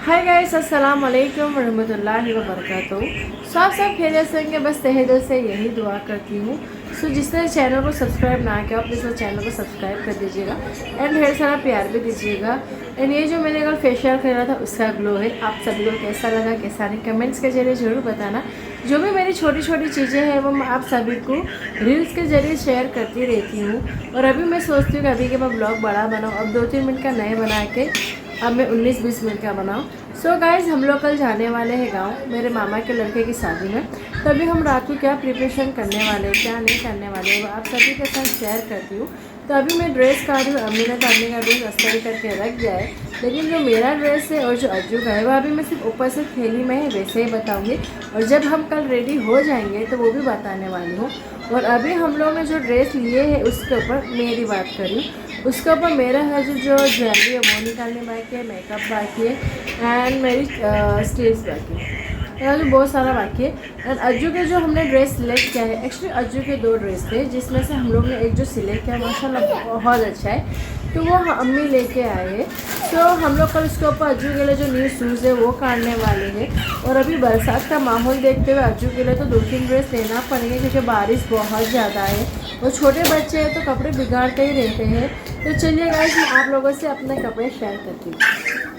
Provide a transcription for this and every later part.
Hi guys, अस्सलाम वालेकुम रहमतुल्लाहि व बरकातहू। सब खैरियत से होंगे, बस तहे दिल से यही दुआ करती हूँ। जिसने चैनल को सब्सक्राइब ना किया प्लीज़ वो चैनल को सब्सक्राइब कर दीजिएगा एंड ढेर सारा प्यार भी दीजिएगा। एंड ये जो मैंने कल फेशियल करा था उसका ग्लो है, आप सभी को कैसा लगा कैसा नहीं कमेंट्स के जरिए ज़रूर बताना। जो भी मेरी छोटी छोटी चीज़ें हैं वो मैं आप सभी को रील्स के जरिए शेयर करती रहती हूँ। और अभी मैं सोचती हूँ कि अभी के मैं ब्लॉग बड़ा बनाऊँ, अब 2-3 मिनट का नए बना के अब मैं 19-20 मिनट का बनाऊँ। सो गाइज़, हम लोग कल जाने वाले हैं गांव मेरे मामा के लड़के की शादी में। तभी हम रात को क्या प्रिपरेशन करने वाले हैं क्या नहीं करने वाले हैं वो आप सभी के साथ शेयर करती हूँ। तो अभी मैं ड्रेस का रही हूँ, अम्मी ने तो अम्मी का ड्रेस अस्तर करके रख दिया है, लेकिन जो मेरा ड्रेस है और जो अज्जू का है वो अभी मैं सिर्फ ऊपर से थैली में है वैसे ही बताऊँगी। और जब हम कल रेडी हो जाएंगे तो वो भी बताने वाली हूँ। और अभी हम लोग ने जो ड्रेस लिए है उसके ऊपर मेरी बात करी, उसके ऊपर मेरा है जो ज्वेलरी है वो निकालने बाकी है, मेकअप बाकी है एंड मेरी स्लीव्स बाकी है, जो बहुत सारा बाकी है। एंड अज्जू के जो हमने ड्रेस सिलेक्ट किया है, एक्चुअली अज्जू के 2 ड्रेस थे जिसमें से हम लोग ने एक जो सिलेक्ट किया माशाल्लाह बहुत अच्छा है, तो वो अम्मी लेके आए हैं। तो हम लोग कल उसके ऊपर अज्जू के लिए जो न्यू शूज़ है वो काटने वाले हैं। और अभी बरसात का माहौल देखते हुए अज्जू के लिए तो 2-3 ड्रेस लेना पड़ेंगे क्योंकि बारिश बहुत ज़्यादा है और छोटे बच्चे हैं तो कपड़े बिगाड़ते ही रहते हैं। तो चलिए गाइस, मैं आप लोगों से अपने कपड़े शेयर करती हूँ।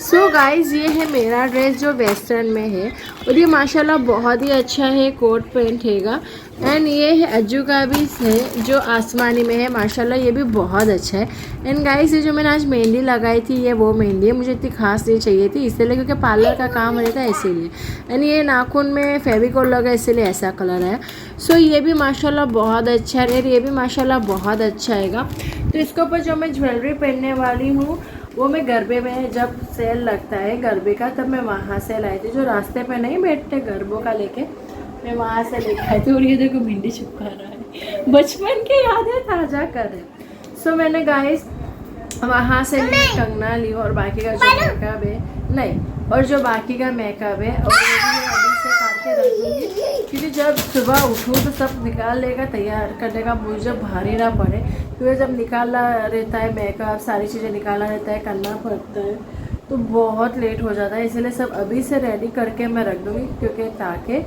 सो गाइज़, ये है मेरा ड्रेस जो वेस्टर्न में है और ये माशाल्लाह बहुत ही अच्छा है, कोट पैंट हैगा। एंड ये है अज्जू का भी है जो आसमानी में है, माशाल्लाह ये भी बहुत अच्छा है। एंड गाइस, ये जो मैंने आज मेहंदी लगाई थी ये वो मेहंदी है, मुझे इतनी खास नहीं चाहिए थी इसलिए क्योंकि पार्लर का काम रहता है इसीलिए। एंड ये नाखून में फेविकोल लगा इसीलिए ऐसा कलर है। सो ये भी माशाल्लाह बहुत अच्छा है और ये भी माशाल्लाह बहुत अच्छा हैगा। तो इसके ऊपर जो मैं ज्वेलरी पहनने वाली हूँ वो मैं गरबे में जब सेल लगता है गरबे का तब मैं वहाँ से लाई थी, जो रास्ते पे नहीं बैठते गरबों का लेके, मैं वहाँ से लेके आई थी। और ये देखो भिंडी चिपका रहा है, बचपन की यादें ताज़ा कर रहे। सो मैंने गाइस वहाँ से कंगना ली और बाकी का जो मेकअप है नहीं, और जो बाकी का मेकअप है और वो भी मैं अभी से काट के रख दूँगी क्योंकि जब सुबह उठूँ तो सब निकाल लेगा, तैयार करने का मुझे भारी ना पड़े क्योंकि जब निकालना रहता है मेकअप सारी चीज़ें निकालना रहता है करना पड़ता है तो बहुत लेट हो जाता है, इसलिए सब अभी से रेडी करके मैं रख दूँगी क्योंकि ताकि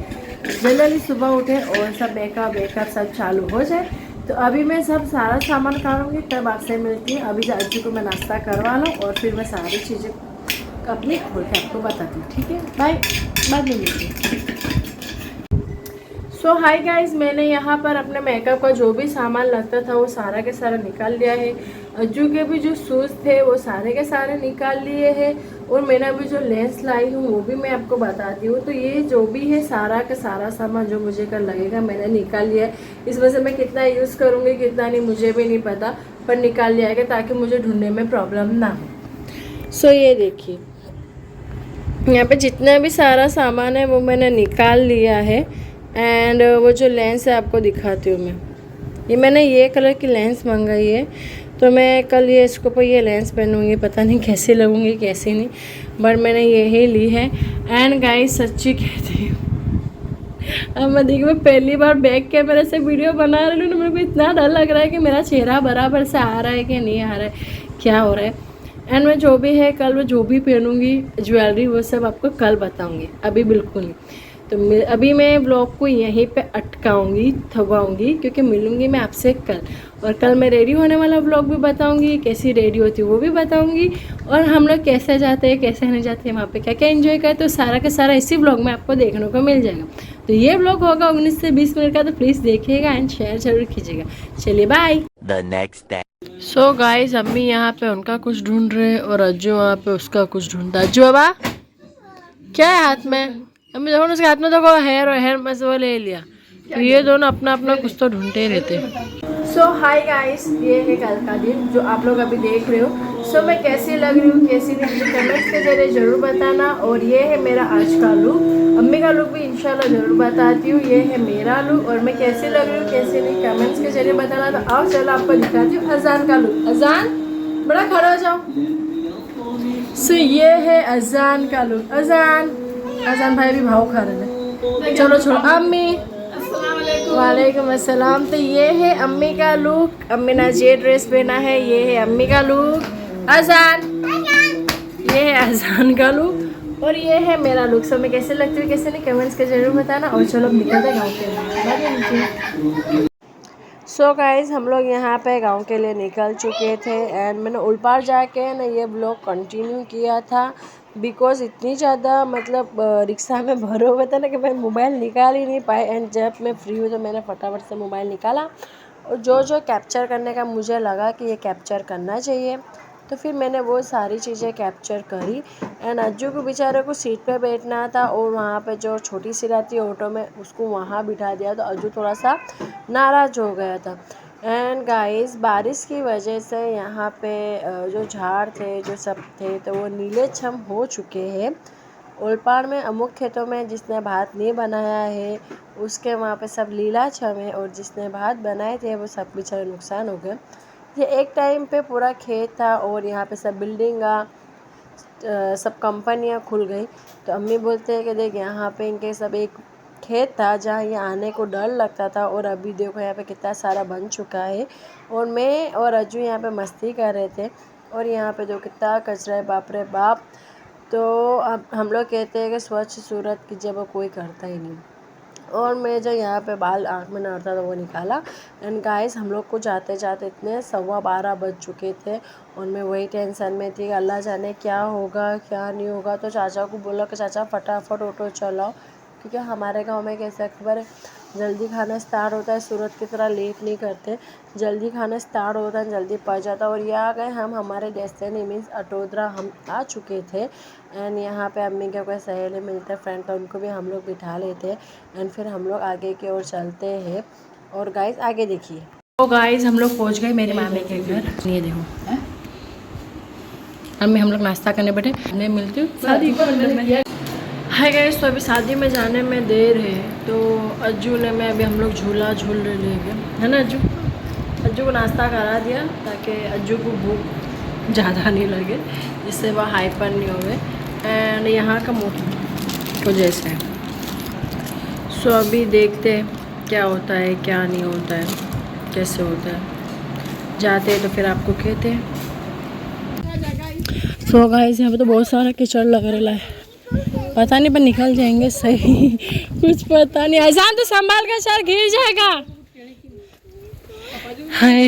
जल्दी सुबह उठे और सब मेकअप सब चालू हो जाए। तो अभी मैं सब सारा सामान काटूँगी तब आपसे मिलती हूँ। अभी अज्जू को मैं नाश्ता करवा लूँ और फिर मैं सारी चीज़ें अपनी खोल के आपको बताती हूँ, ठीक है? बाय, बाद में मिलती हूँ। सो हाय गाइस, मैंने यहाँ पर अपने मेकअप का जो भी सामान लगता था वो सारा के सारा निकाल लिया है। अज्जू के भी जो शूज़ थे वो सारे के सारे निकाल लिए हैं और मैंने अभी जो लेंस लाई हूँ वो भी मैं आपको बताती हूँ। तो ये जो भी है सारा का सारा सामान जो मुझे कल लगेगा मैंने निकाल लिया है। इस वजह से मैं कितना यूज़ करूँगी कितना नहीं मुझे भी नहीं पता, पर निकाल लिया है ताकि मुझे ढूंढने में प्रॉब्लम ना हो। सो ये देखिए यहाँ पे जितना भी सारा सामान है वो मैंने निकाल लिया है। एंड वो जो लेंस है आपको दिखाती हूँ मैं, मैंने ये कलर की लेंस मंगाई है तो मैं कल ये इसके ऊपर ये लेंस पहनूँगी, पता नहीं कैसे लगूँगी कैसे नहीं, बट मैंने ये ही ली है। एंड गाइस सच्ची कहती हूँ अब मैं देखिए मैं पहली बार बैक कैमरे से वीडियो बना रही हूँ तो मेरे को इतना डर लग रहा है कि मेरा चेहरा बराबर से आ रहा है कि नहीं आ रहा है, क्या हो रहा है। एंड मैं जो भी है कल मैं जो भी पहनूँगी ज्वेलरी वो सब आपको कल बताऊँगी, अभी बिल्कुल नहीं। तो अभी मैं ब्लॉग को यहीं पे अटकाऊँगी थवाऊँगी क्योंकि मिलूँगी मैं आपसे कल, और कल मैं रेडी होने वाला ब्लॉग भी बताऊँगी, कैसी रेडी होती है वो भी बताऊँगी, और हम लोग कैसे जाते हैं कैसे नहीं जाते हैं वहाँ पे क्या क्या एंजॉय करते तो सारा का सारा इसी ब्लॉग में आपको देखने को मिल जाएगा। तो ये ब्लॉग होगा 19 से 20 मिनट का, तो प्लीज़ देखिएगा एंड शेयर जरूर कीजिएगा। चलिए bye. The next day. So guys, अम्मी यहाँ पे उनका कुछ ढूंढ रहे और अज्जू वहाँ पे उसका कुछ ढूंढता। अज्जू बाबा क्या है हाथ में? अम्मी देखो उसके हाथ में तो हेयर बस वो ले लिया। तो ये दोनों अपना अपना कुछ तो ढूंढते ही रहते। सो हाय गाइस, ये है कल का दिन जो आप लोग अभी देख रहे हो। सो मैं कैसी लग रही हूँ कैसी नहीं मुझे कमेंट्स के जरिए ज़रूर बताना। और ये है मेरा आज का लुक, अम्मी का लुक भी इंशाल्लाह ज़रूर बताती हूँ। ये है मेरा लुक और मैं कैसी लग रही हूँ कैसी नहीं कमेंट्स के जरिए बताना। तो आओ चलो आपको दिखाती हूँ अजान का लुक। अजान बड़ा खड़ा हो जाओ। सो ये है अजान का लुक। अजान भाई भी भाव खा रहे हैं। चलो छोड़ो अम्मी। वालेकुम अस्सलाम। तो ये है अम्मी का लुक, अम्मी ने ये ड्रेस पहना है, ये है अम्मी का लुक। अजान, ये है अजान का लुक और ये है मेरा लुक। सो मैं कैसे लगती हूँ कैसे नहीं कमेंट्स के जरूर बताना। और चलो निकलते गाँव के लिए। सो गाइज हम लोग यहाँ पे गांव के लिए निकल चुके थे एंड मैंने उलपार जाके ना ये ब्लॉग कंटिन्यू किया था बिकॉज इतनी ज़्यादा मतलब रिक्शा में भरे हुए थे ना कि मैं मोबाइल निकाल ही नहीं पाए। एंड जब मैं फ्री हुई तो मैंने फटाफट से मोबाइल निकाला और जो कैप्चर करने का मुझे लगा कि ये कैप्चर करना चाहिए तो फिर मैंने वो सारी चीज़ें कैप्चर करी। एंड अज्जू को बेचारे को सीट पे बैठना था और वहाँ पे जो छोटी सी रहती है ऑटो में उसको वहाँ बिठा दिया तो अज्जू थोड़ा सा नाराज़ हो गया था। एंड गाइस बारिश की वजह से यहाँ पे जो झाड़ थे जो सब थे तो वो नीले छम हो चुके हैं। ओलपाड़ में अमुक खेतों में जिसने भात नहीं बनाया है उसके वहाँ पे सब लीला छम है और जिसने भात बनाए थे वो सब बेचारे नुकसान हो गए। ये एक टाइम पे पूरा खेत था और यहाँ पे सब बिल्डिंग सब कंपनियाँ खुल गई। तो अम्मी बोलते हैं कि देख यहाँ पे इनके सब एक खेत था जहाँ ये आने को डर लगता था और अभी देखो यहाँ पे कितना सारा बन चुका है। और मैं और अज्जू यहाँ पे मस्ती कर रहे थे और यहाँ पे जो कितना कचरा है बाप रे बाप। तो अब हम लोग कहते हैं कि स्वच्छ सूरत की जब कोई करता ही नहीं। और मैं जो यहाँ पे बाल आँख में नड़ता था वो निकाला। एंड गाइस हम लोग को जाते जाते इतने 12:15 बज चुके थे और मैं वही टेंशन में थी अल्लाह जाने क्या होगा क्या नहीं होगा। तो चाचा को बोला कि चाचा फटाफट ऑटो चलाओ क्योंकि हमारे गांव में कैसे अक्सर जल्दी खाना स्टार्ट होता है। सूरत की तरह लेट नहीं करते, जल्दी खाना स्टार्ट होता है जल्दी पच जाता है। और ये आ गए हम हमारे डेस्टिनी मीन्स अटोदरा हम आ चुके थे। एंड यहाँ पे अम्मी के कोई सहेली मिलते फ्रेंड तो उनको भी हम लोग बिठा लेते एंड फिर हम लोग आगे की ओर चलते हैं। और गाइस आगे देखिए। तो गाइस हम लोग पहुँच गए मेरे मामे के घर। ये देखो अम्मी हम लोग नाश्ता करने बैठे नहीं मिलती शादी में। हाय गाइस तो अभी शादी में जाने में देर है तो अज्जू ने मैं अभी हम लोग झूला झूल ले गए है ना। अज्जू को नाश्ता करा दिया ताकि अज्जू को भूख ज़्यादा नहीं लगे जिससे वह हाइपर नहीं हो गए। एंड यहाँ का मौसम तो जैसे है। सो अभी देखते हैं क्या होता है क्या नहीं होता है कैसे होता है। जाते हैं तो फिर आपको कहते हैं। सो गाइस यहाँ पे तो बहुत सारा कीचड़ लग रहा है पता नहीं पर निकल जाएंगे सही कुछ पता नहीं। ऐसा तो संभाल कर सर गिर जाएगा। हाय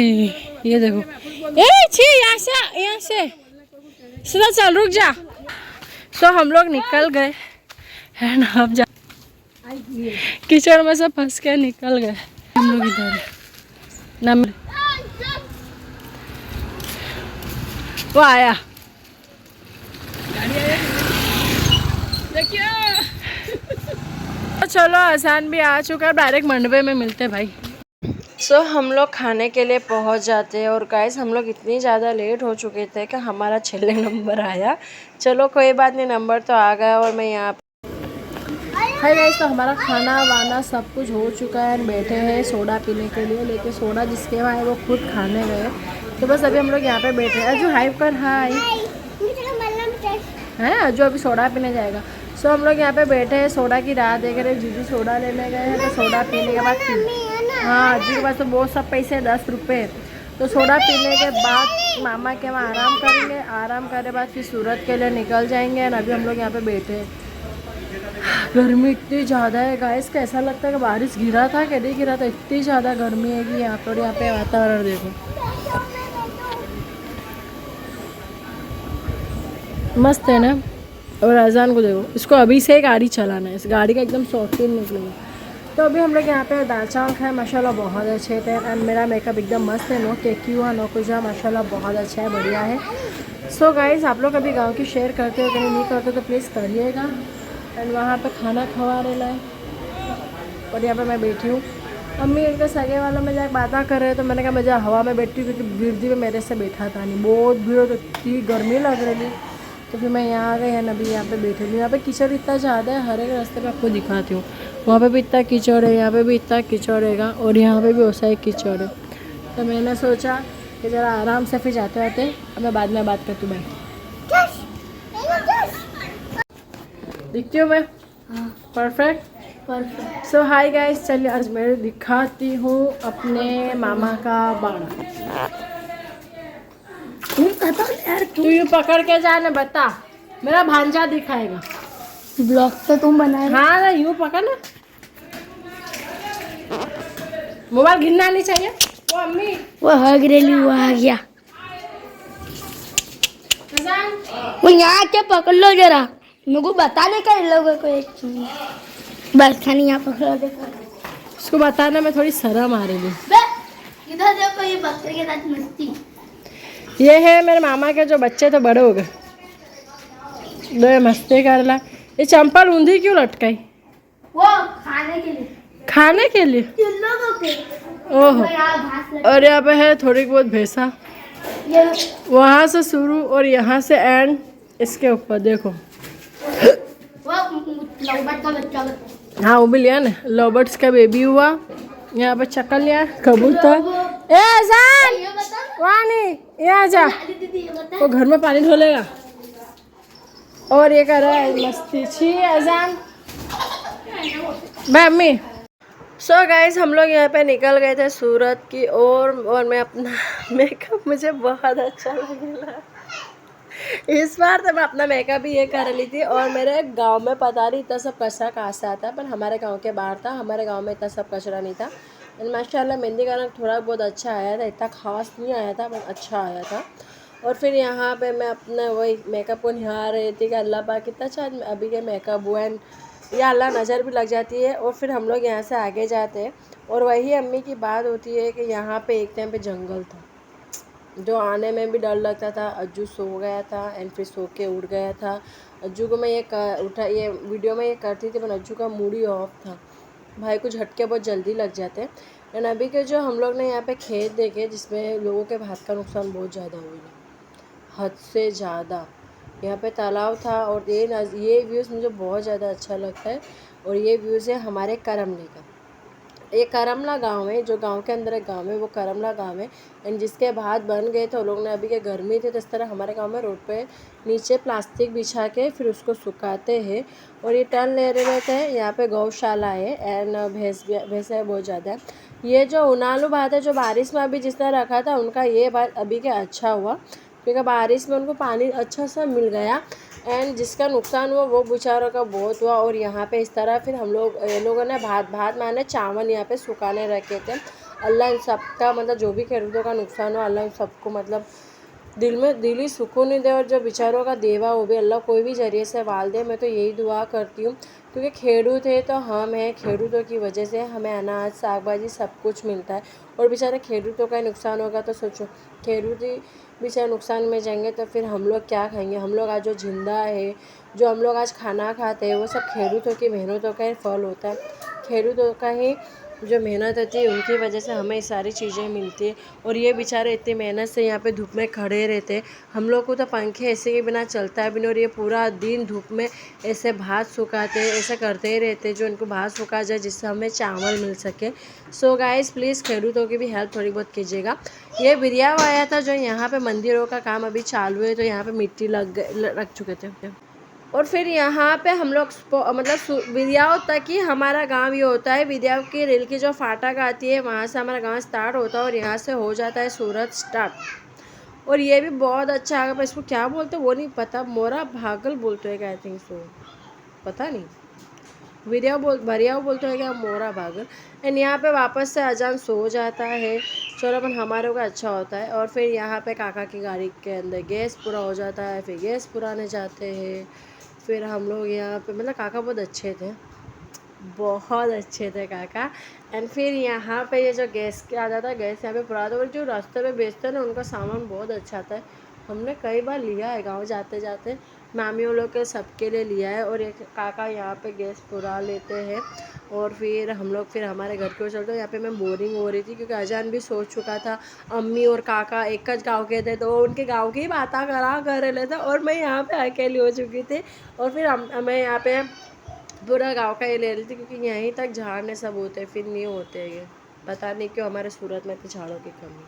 ये देखो यहाँ से सीधा चल रुक जा। तो हम लोग निकल गए है ना। अब जा कीचड़ में से फंस के निकल गए हम लोग इधर ना। वो आया चलो आसान भी आ चुका है डायरेक्ट मंडवे में मिलते भाई। सो हम लोग खाने के लिए पहुंच जाते हैं और गाइस हम लोग इतनी ज़्यादा लेट हो चुके थे कि हमारा 6 नंबर आया। चलो कोई बात नहीं नंबर तो आ गया। और मैं यहाँ हाय गाइस तो हमारा खाना वाना सब कुछ हो चुका है। बैठे हैं सोडा पीने के लिए लेकिन सोडा जिसके वहाँ है वो खुद खाने गए। तो बस अभी हम लोग यहाँ पे बैठे हैं। अजू हाइप कर हाय है अजू अभी सोडा पीने जाएगा। सो हम लोग यहाँ पे बैठे हैं सोडा की राह देख रहे हैं। जीजू सोडा लेने गए हैं तो सोडा पीने के बाद हाँ जी के पास तो बहुत सब पैसे 10 रुपये। तो सोडा पीने के बाद मामा के वहाँ आराम करेंगे। आराम करने बाद फिर सूरत के लिए निकल जाएंगे। और अभी हम लोग यहाँ पे बैठे हैं। गर्मी इतनी ज़्यादा है गाइस का ऐसा लगता है कि बारिश गिरा था कि नहीं गिरा था। इतनी ज़्यादा गर्मी है कि यहाँ पर यहाँ पे वातावरण देखो मस्त है ना। और अजान को देखो इसको अभी से गाड़ी चलाना है इस गाड़ी का एकदम शौकीन निकलेगा। तो अभी हम लोग यहाँ पे दाल चावल खाए माशाल्लाह बहुत अच्छे थे। एंड मेरा मेकअप एकदम मस्त है नो टेकी हुआ नो कुछ हुआ माशाल्लाह बहुत अच्छा है बढ़िया है। सो गाइस आप लोग अभी गांव की शेयर करते हो कहीं नहीं करते तो प्लीज़ करिएगा। एंड वहाँ पे खाना खवा रहे लाए और यहाँ पे मैं बैठी हूँ। अम्मी इनके सगे वालों में जाकर बातें कर रहे तो मैंने कहा मैं जहाँ हवा में बैठी हूँ क्योंकि बिरदी में मेरे से बैठा था नहीं बहुत भीड़ तो इतनी गर्मी लग रही थी। तो फिर मैं यहाँ आ गई है अभी यहाँ पे बैठी हूँ। यहाँ पे कीचड़ इतना ज़्यादा है हर एक रास्ते पे आपको दिखाती हूँ। वहाँ पे भी इतना कीचड़ है यहाँ पे भी इतना कीचड़ रहेगा और यहाँ पे भी वैसा ही कीचड़ है। तो मैंने सोचा कि ज़रा आराम से फिर जाते आते अब मैं बाद में बात करती हूँ। दिखती हूँ मैं परफेक्ट। सो हाय गाइस चलिए आज मैं दिखाती हूँ अपने मामा का बाड़ा। तू यू पकड़ के जाने बता मेरा भांजा दिखाएगा। ब्लॉग तो तुम बनाए। हाँ ना, यूँ पकड़ ना, मोबाइल गिरना नहीं चाहिए। वो अम्मी वो हग रेली वो आ गया। अजान, वो यहाँ के पकड़ लो जरा, मेरे को बताने का इन लोगों को एक चीज। बस खानी यहाँ पकड़ो देखो। उसको बताना मैं थोड़ी शर्म आ रही हूँ। इधर देखो ये बकरे के साथ मस्ती। ये है मेरे मामा के जो बच्चे तो बड़े हो गए, दो ये मस्ती कर ला। ये चंपल ऊंधी क्यों लटकाई? वो खाने के लिए। खाने के लिए? इन लोगों के। ओहो। यहाँ घास और यहाँ पे है थोड़ी बहुत भैंसा, ये वहाँ से शुरू और यहाँ से एंड, इसके ऊपर देखो। वो लौबट का बच्चा बता। हाँ वो भी लिया ना, लॉबर्ट्स का बेबी हुआ। यहाँ पे चक्कर लिया, कबूतर। ए अजान, ये बता ना। वहाँ नहीं, यहाँ जा। दीदी ये बता। वो घर में पानी ढोलेगा। और ये कर रहा है मस्ती। छी अजान, बाय अम्मी। सो गाइस हम लोग यहाँ पे निकल गए थे सूरत की और मैं अपना मेकअप, मुझे बहुत अच्छा लगेगा इस बार। तो मैं अपना मेकअप भी ये कर ली थी। और मेरे गांव में पता नहीं इतना सब कचरा कहाँ से आता, पर हमारे गांव के बाहर था, हमारे गांव में इतना सब कचरा नहीं था। माशाल्लाह मेहंदी का रंग थोड़ा बहुत अच्छा आया था, इतना खास नहीं आया था पर अच्छा आया था। और फिर यहाँ पे मैं अपना वही मेकअप को निहार रही थी कि अल्लाह पाक कितना अच्छा अभी के मेकअप हुआ है, या अल्लाह नज़र भी लग जाती है। और फिर हम लोग यहाँ से आगे जाते हैं। और वही अम्मी की बात होती है कि यहाँ पे एक टाइम पे जंगल था, जो आने में भी डर लगता था। अज्जू सो गया था एंड फिर सो के उड़ गया था। अज्जू को मैं ये वीडियो में ये करती थी, पर अज्जू का मूड ही ऑफ था। भाई को झटके बहुत जल्दी लग जाते हैं। एंड अभी के जो हम लोग ने यहाँ पे खेत देखे, जिसमें लोगों के भात का नुकसान बहुत ज़्यादा हुआ है, हद से ज़्यादा। यहाँ पे तालाब था और ये व्यूज़ मुझे बहुत ज़्यादा अच्छा लगता है। और ये व्यूज़ है हमारे करमले का। ये करमला गांव है, जो गांव के अंदर एक गांव है, वो करमला गांव है। एंड जिसके भात बन गए थे, लोग ने अभी के गर्मी थे तो इस तरह हमारे गांव में रोड पे नीचे प्लास्टिक बिछा के फिर उसको सुखाते हैं। और ये टर्न ले रहे रहते हैं। यहाँ पे गौशाला है एंड भैंस है बहुत ज़्यादा। ये जो उनालू भात है, जो बारिश में अभी जिस तरह रखा था, उनका ये भात अभी के अच्छा हुआ, क्योंकि बारिश में उनको पानी अच्छा सा मिल गया। एंड जिसका नुकसान हुआ वो बेचारों का बहुत हुआ। और यहाँ पे इस तरह फिर हम लोगों ने भात माने चावल यहाँ पे सुखाने रखे थे। अल्लाह इन सबका मतलब जो भी खेडूतों का नुकसान हुआ, अल्लाह इन सबको मतलब दिली सुकून ही दे। और जो बेचारों का देवा वो भी अल्लाह कोई भी जरिए से वाल दे। मैं तो यही दुआ करती हूँ, क्योंकि खेडूत है तो हम हैं, खेडूतों की वजह से हमें अनाज साग भाजी सब कुछ मिलता है। और बेचारे खेडूतों का नुकसान होगा तो सोचो, खेडूत ही बेचारे नुकसान में जाएंगे तो फिर हम लोग क्या खाएंगे। हम लोग आज जो जिंदा है, जो हम लोग आज खाना खाते हैं, वो सब खेडूतों की मेहनतों का ही फल होता है। खेडूतों का ही जो मेहनत होती है, उनकी वजह से हमें सारी चीज़ें मिलती है। और ये बेचारे इतनी मेहनत से यहाँ पे धूप में खड़े रहते हैं। हम लोग को तो पंखे ऐसे के बिना चलता है भी नहीं। और ये पूरा दिन धूप में ऐसे भात सुखाते हैं, ऐसा करते ही रहते हैं जो इनको भात सुखा जाए, जिससे हमें चावल मिल सके। सो गाइस प्लीज़ खेडूतों की भी हेल्प थोड़ी बहुत कीजिएगा। ये बिरिया आया था, जो यहाँ पे मंदिरों का काम अभी चालू है, तो यहाँ पे मिट्टी रख चुके थे। और फिर यहाँ पे हम लोग मतलब विद्याओं तक ही हमारा गांव ये होता है। विद्याओं की रेल की जो फाटक आती है, वहाँ से हमारा गांव स्टार्ट होता है और यहाँ से हो जाता है सूरत स्टार्ट। और ये भी बहुत अच्छा है, पर इसको क्या बोलते हैं वो नहीं पता, मोरा भागल बोलते हैं क्या, आई थिंक सो, पता नहीं, भरियाव बोलते हैं क्या, मोरा भागल। एंड यहाँ पे वापस से अजान सो जाता है। चलो अपन हमारे का अच्छा होता है। और फिर यहाँ पे काका की गाड़ी के अंदर गैस पूरा हो जाता है, फिर गैस पुराने जाते हैं। फिर हम लोग यहाँ पे मतलब काका बहुत अच्छे थे, बहुत अच्छे थे काका। एंड फिर यहाँ पे ये जो गैस के आ जाता है, गैस यहाँ पे पुराता है। और जो रास्ते में बेचते हैं ना, उनका सामान बहुत अच्छा आता है। हमने कई बार लिया है गांव जाते जाते, मामियों लोग के सबके लिए लिया है। और एक काका यहाँ पे गैस पुरा लेते हैं। और फिर हम लोग फिर हमारे घर की ओर चलते हैं। यहाँ पे मैं बोरिंग हो रही थी, क्योंकि अजान भी सोच चुका था। अम्मी और काका एक गाँव के थे, तो उनके गाँव की ही बातें करा कर रहे थे और मैं यहाँ पे अकेली हो चुकी थी। और फिर मैं यहाँ पे पूरा गांव का ये ले रही थी, क्योंकि यहीं तक झाड़ ने सब होते, फिर नहीं होते ये, पता नहीं क्यों हमारे सूरत में इतने झाड़ों की कमी।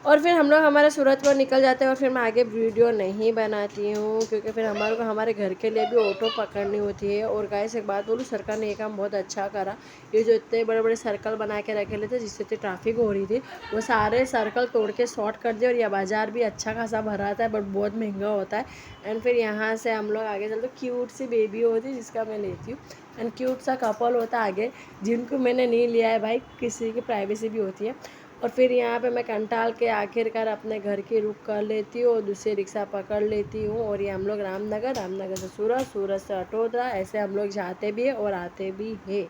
और फिर हम लोग हमारे सूरत को निकल जाते हैं और फिर मैं आगे वीडियो नहीं बनाती हूँ क्योंकि फिर हमारे को हमारे घर के लिए भी ऑटो पकड़नी होती है। और गाइस एक बात बोलूँ, सरकार ने ये काम बहुत अच्छा करा। ये जो इतने बड़े बड़े सर्कल बना के रखे थे जिससे इतनी ट्रैफिक हो रही थी, वो सारे सर्कल तोड़ के शॉर्ट कर दिए। और यह बाज़ार भी अच्छा खासा भरा आता है बट बहुत महंगा होता है। एंड फिर यहाँ से हम लोग आगे चलते, क्यूट सी बेबी होती है जिसका मैं लेती हूँ, एंड क्यूट सा कपल होता है आगे जिनको मैंने नहीं लिया है भाई, किसी की प्राइवेसी भी होती है। और फिर यहाँ पे मैं कंटाल के आखिरकार अपने घर की रुक कर लेती हूँ और दूसरी रिक्शा पकड़ लेती हूँ। और ये हम लोग रामनगर से सूरत, सूरत से अटोदरा, ऐसे हम लोग जाते भी है और आते भी है।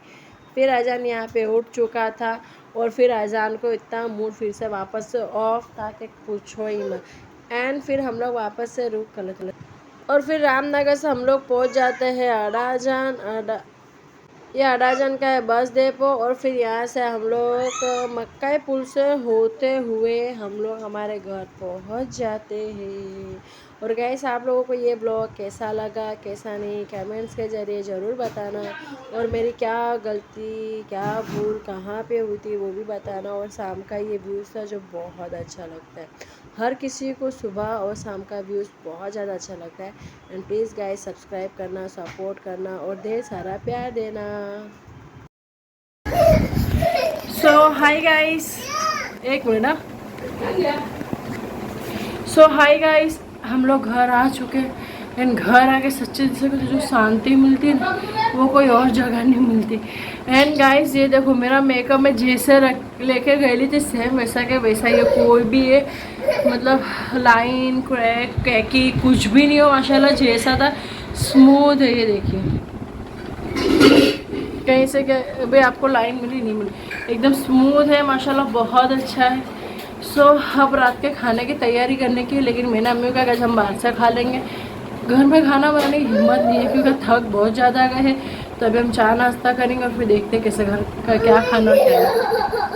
फिर अजान यहाँ पे उठ चुका था और फिर अजान को इतना मूड फिर से वापस से ऑफ था कि पूछो ही मत। एंड फिर हम लोग वापस से रुक कर लेते और फिर रामनगर से हम लोग पहुँच जाते हैं अडाजन। ये अडाजन का है बस डिपो। और फिर यहाँ से हम लोग मक्का पुल से होते हुए हम लोग हमारे घर पहुँच जाते हैं। और गाइस आप लोगों को ये ब्लॉग कैसा लगा कैसा नहीं, कमेंट्स के ज़रिए ज़रूर बताना। और मेरी क्या गलती क्या भूल कहाँ पे हुई थी वो भी बताना। और शाम का ये व्यूज़ था जो बहुत अच्छा लगता है, हर किसी को सुबह और शाम का व्यूज़ बहुत ज़्यादा अच्छा लगता है। एंड प्लीज़ गाइस सब्सक्राइब करना, सपोर्ट करना और ढेर सारा प्यार देना। सो हाय गाइस, एक मिनट ना। सो हाय गाइस, हम लोग घर आ चुके हैं। एंड घर आके सच्चे दिल से जो शांति मिलती है ना वो कोई और जगह नहीं मिलती। एंड गाइस ये देखो मेरा मेकअप में जैसे लेके गई थी सेम वैसा के वैसा ही है, कोई भी ये मतलब लाइन क्रैक कैकी कुछ भी नहीं हो, माशाल्लाह जैसा था स्मूथ है। ये देखिए कहीं से क्या भाई आपको लाइन मिली नहीं मिली, एकदम स्मूथ है माशाल्लाह, बहुत अच्छा है। सो अब रात के खाने की तैयारी करने की, लेकिन मैंने अम्मी को कहा कि हम बाहर से खा लेंगे, घर में खाना बनाने की हिम्मत नहीं है क्योंकि थक बहुत ज़्यादा गए हैं। तो अभी हम चाय नाश्ता करेंगे और फिर देखते हैं कैसे घर का क्या खाना क्या है।